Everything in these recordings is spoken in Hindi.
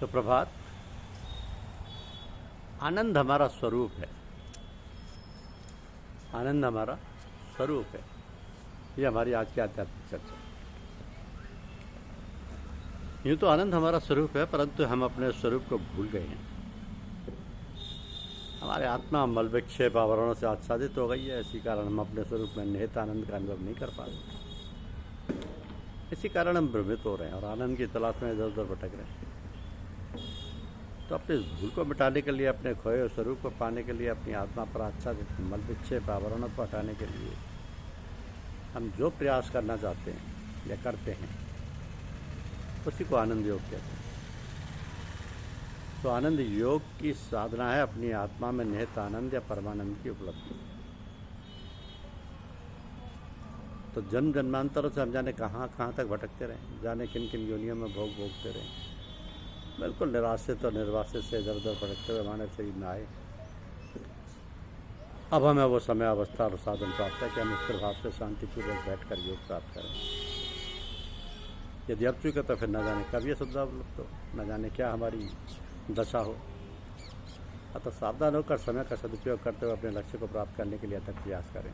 सुप्रभात। आनंद हमारा स्वरूप है, आनंद हमारा स्वरूप है। ये हमारी आज की आध्यात्मिक चर्चा। यूँ तो आनंद हमारा स्वरूप है, परंतु हम अपने स्वरूप को भूल गए हैं। हमारे आत्मा मल विक्षेप आवरणों से आच्छादित हो गई है। इसी कारण हम अपने स्वरूप में निहित आनंद का अनुभव नहीं कर पा रहे। इसी कारण हम भ्रमित हो रहे हैं और आनंद की तलाश में इधर उधर भटक रहे हैं। तो अपने इस भूल को मिटाने के लिए, अपने खोए हुए स्वरूप को पाने के लिए, अपनी आत्मा पर आच्छादित मल विक्षेप आवरणों को हटाने के लिए हम जो प्रयास करना चाहते हैं या करते हैं, उसी को आनंद योग कहते हैं। तो आनंद योग की साधना है अपनी आत्मा में निहित आनंद या परमानंद की उपलब्धि। तो जन्म जन्मांतरों से हम जाने कहाँ तक भटकते रहें, जाने किन किन योनियों में भोगते रहें, बिल्कुल निराश्रित और निर्वासित से इधर उधर भटकते हुए मानव शरीर में आए। अब हमें वो समय, अवस्था और साधन प्राप्त है कि हम स्थिर भाव से शांतिपूर्वक बैठकर योग प्राप्त करें। यदि अब चुके तो फिर न जाने कब ये सुविधा उपलब्ध हो, न जाने क्या हमारी दशा हो। अतः सावधान होकर समय का सदुपयोग करते हुए अपने लक्ष्य को प्राप्त करने के लिए अथक प्रयास करें।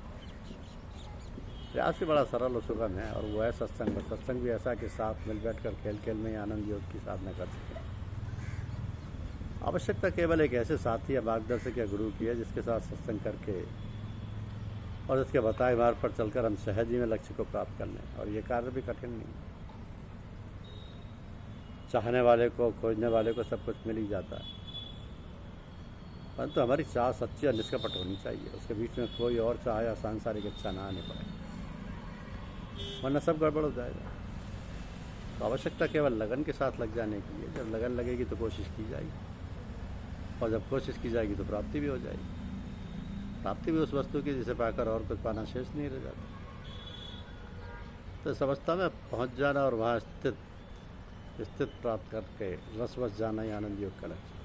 प्रयास भी बड़ा सरल और सुगम है, और वो है सत्संग। सत्संग भी ऐसा कि साथ मिल बैठकर खेल खेल में ही आनंद योग की साधना कर सकें। आवश्यकता केवल एक ऐसे साथी या मार्गदर्शक या गुरु की है जिसके साथ सत्संग करके और उसके बताए मार्ग पर चलकर हम सहज ही में लक्ष्य को प्राप्त कर लें। और ये कार्य भी कठिन नहीं है। चाहने वाले को, खोजने वाले को सब कुछ मिल ही जाता है, परंतु हमारी चाह सच्ची और निष्कपट होनी चाहिए। उसके बीच में कोई और चाह या सांसारिक इच्छा ना आने पाए, वरना सब गड़बड़ हो जाएगा। तो आवश्यकता केवल लगन के साथ लग जाने की है। जब लगन लगेगी तो कोशिश की जाएगी, और जब कोशिश की जाएगी तो प्राप्ति भी हो जाएगी। प्राप्ति भी उस वस्तु की जिसे पाकर और कुछ पाना शेष नहीं रह जाता। तो इस अवस्था में पहुँच जाना और वहाँ स्थित प्राप्त करके रसवश जाना ही आनंद योग का लक्ष्य।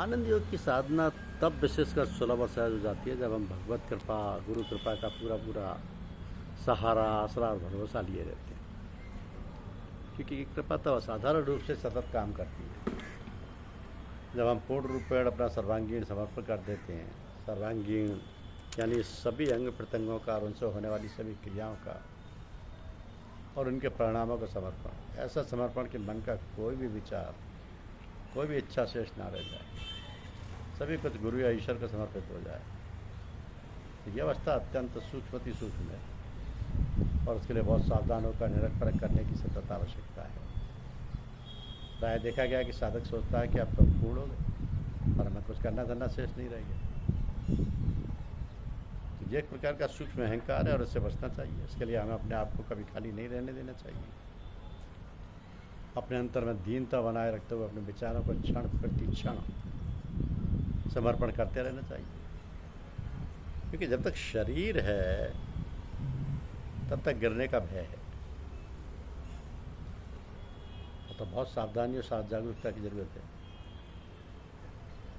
आनंद योग की साधना तब विशेषकर सुलभ और सहज हो जाती है जब हम भगवत कृपा, गुरु कृपा का पूरा सहारा, आसरा और भरोसा लिए रहते हैं। क्योंकि कृपा तो असाधारण रूप से सतत काम करती है। जब हम पूर्ण रूपेण अपना सर्वांगीण समर्पण कर देते हैं, सर्वांगीण यानी सभी अंग प्रत्यंगों का और उनसे होने वाली सभी क्रियाओं का और उनके परिणामों का समर्पण, ऐसा समर्पण कि मन का कोई भी विचार, कोई भी इच्छा शेष ना रह जाए, सभी कुछ गुरु या ईश्वर को समर्पित हो जाए। तो यह अवस्था अत्यंत सूक्ष्म है, और उसके लिए बहुत सावधान होकर निरख परख करने की सतत आवश्यकता है। प्राय देखा गया कि साधक सोचता है कि अब तो पूर्ण हो गए और हमें कुछ करना धरना शेष नहीं रह गया। तो ये एक प्रकार का सूक्ष्म अहंकार है और इससे बचना चाहिए। इसके लिए हमें अपने आप को कभी खाली नहीं रहने देना चाहिए। अपने अंतर में दीनता बनाए रखते हुए अपने विचारों को क्षण प्रति क्षण समर्पण करते रहना चाहिए। क्योंकि जब तक शरीर है तब तक गिरने का भय है। तो बहुत सावधानी और साथ जागरूकता की जरूरत है।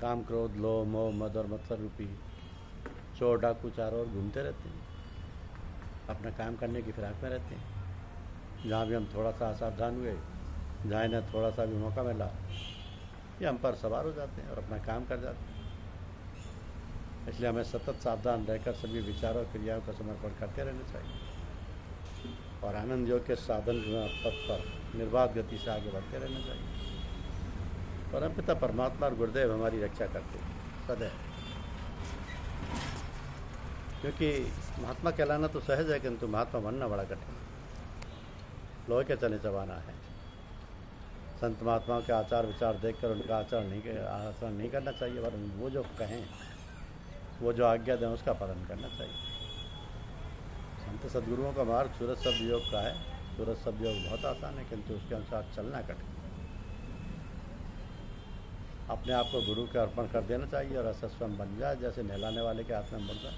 काम, क्रोध, लोभ, मोह, मद और मत्सर रूपी चोर, डाकू चारों ओर घूमते रहते हैं, अपना काम करने की फिराक में रहते हैं। जहाँ भी हम थोड़ा सा असावधान हुए, जहाँ इन्हें थोड़ा सा भी मौका मिला, ये हम पर सवार हो जाते हैं और अपना काम कर जाते हैं। इसलिए हमें सतत सावधान रहकर सभी विचारों और क्रियाओं का समर्पण करते रहना चाहिए और आनंद योग के साधन पथ पर निर्बाध गति से आगे बढ़ते रहना चाहिए। परमपिता परमात्मा और गुरुदेव हमारी रक्षा करते हैं सदैव। क्योंकि महात्मा कहलाना तो सहज है, किंतु महात्मा बनना बड़ा कठिन है। लोहे के चने चबाना है। संत महात्माओं के आचार विचार देखकर उनका आचरण नहीं करना चाहिए, वरन वो जो कहें, वो जो आज्ञा दें, उसका पालन करना चाहिए। संत सद्गुरुओं का मार्ग सूरज शब्द योग का है। सूरज शब्द योग बहुत आसान है, किंतु उसके अनुसार चलना कठिन। अपने आप को गुरु के अर्पण कर देना चाहिए और ऐसा स्वयं बन जाए जैसे नहलाने वाले के हाथ में मुर्दा।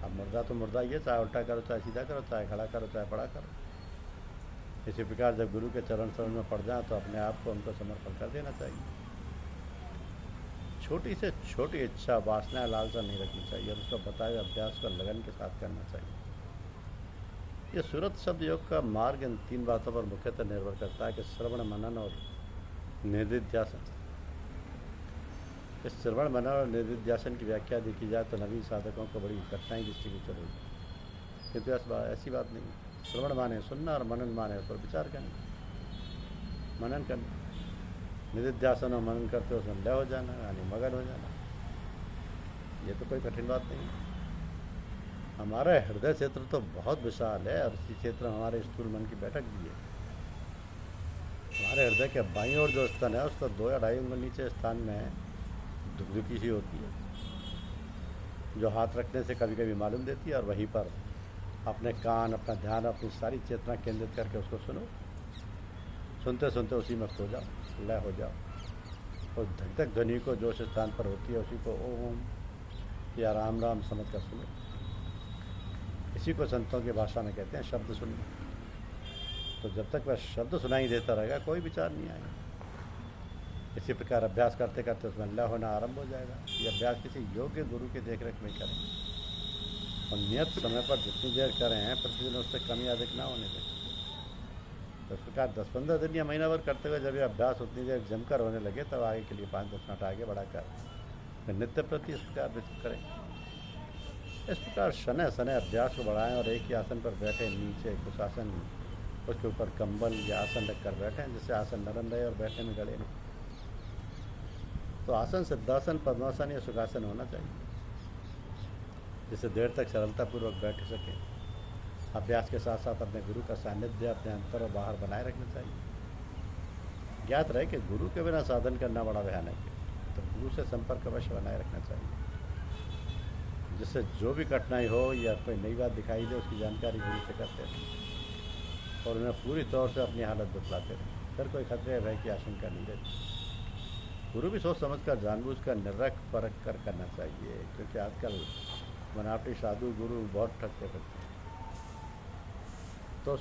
अब मुर्दा तो मुर्दा ही है, चाहे उल्टा करो, चाहे सीधा करो, चाहे खड़ा करो, चाहे बड़ा करो। इसी प्रकार जब गुरु के चरण शरण में पड़ जाए तो अपने आप को उनको समर्पण कर देना चाहिए। छोटी से छोटी इच्छा, वासना, लालसा नहीं रखनी चाहिए और उसका बताए अभ्यास को लगन के साथ करना चाहिए। ये सुरत शब्द योग का मार्ग इन 3 बातों पर मुख्यतः निर्भर करता है कि श्रवण मनन और निधिध्यासन। इस श्रवण मनन और निधिध्यासन की व्याख्या देखी जाए तो नवीन साधकों को बड़ी कठिनाई दृष्टिगोचर होगी, किंतु ऐसी बात नहीं। श्रवण माने सुनना और मनन माने उस पर विचार करना, मनन करना। निधिध्यासन और मनन करते उसमें लय हो जाना, यानी मगन हो जाना, ये तो कोई कठिन बात नहीं है। हमारा हृदय क्षेत्र तो बहुत विशाल है और इसी क्षेत्र में हमारे स्थूल मन की बैठक भी है। हमारे हृदय के बाईं ओर जो स्तन है उसका 2 या 2.5 उंगल नीचे स्थान में धुकधुकी सी होती है, जो हाथ रखने से कभी कभी मालूम देती है, और वहीं पर अपने कान, अपना ध्यान, अपनी सारी चेतना केंद्रित करके उसको सुनो। सुनते सुनते उसी में खो जाओ, लय हो जाओ। उस धक धक ध्वनि को जो स्थान पर होती है उसी को ओम या राम राम समझ कर सुनो। इसी को संतों की भाषा में कहते हैं शब्द सुनना। तो जब तक वह शब्द सुनाई देता रहेगा कोई विचार नहीं आएगा। इसी प्रकार अभ्यास करते करते उसमें लय होना आरंभ हो जाएगा। ये अभ्यास किसी योग्य गुरु की देखरेख में करें और नियत समय पर जितनी देर करें प्रतिदिन उससे कमी अधिक ना होने दें। तो इस प्रकार 10-15 दिन या महीना भर करते हुए जब ये अभ्यास उतनी देर जमकर होने लगे तब आगे के लिए 5-10 मिनट आगे बढ़ाकर नित्य प्रति इस प्रकार विस्तृत करें। इस प्रकार शनै शनै अभ्यास को बढ़ाएं और एक ही आसन पर बैठे, नीचे कुछ आसन उसके ऊपर कंबल या आसन रखकर बैठें, जिससे आसन नरम रहे और बैठने में गड़े नहीं। तो आसन सिद्धासन, पद्मासन या सुखासन होना चाहिए, जिससे देर तक सरलतापूर्वक बैठ सकें। अभ्यास के साथ साथ अपने गुरु का सानिध्य अपने अंतर और बाहर बनाए रखना चाहिए। ज्ञात रहे कि गुरु के बिना साधन करना बड़ा भयानक है, तो गुरु से संपर्क अवश्य बनाए रखना चाहिए, जिससे जो भी कठिनाई हो या कोई नई बात दिखाई दे उसकी जानकारी गुरु से करते रहें और उन्हें पूरी तौर से अपनी हालत बतलाते रहें। फिर कोई खतरे भय की आशंका नहीं रहती। गुरु भी सोच समझकर जानबूझकर निरख परख कर करना चाहिए, क्योंकि आजकल बनावटी साधु गुरु बहुत ठगते फिरते हैं। तो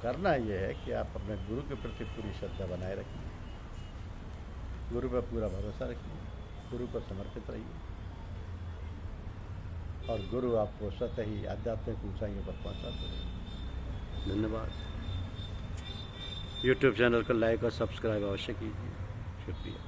करना ये है कि आप अपने गुरु के प्रति पूरी श्रद्धा बनाए रखिए, गुरु पर पूरा भरोसा रखिए, गुरु को समर्पित रहिए और गुरु आपको स्वतः ही आध्यात्मिक ऊंचाइयों पर पहुंचाते रहेंगे। धन्यवाद। YouTube चैनल को लाइक और सब्सक्राइब अवश्य कीजिए। शुक्रिया।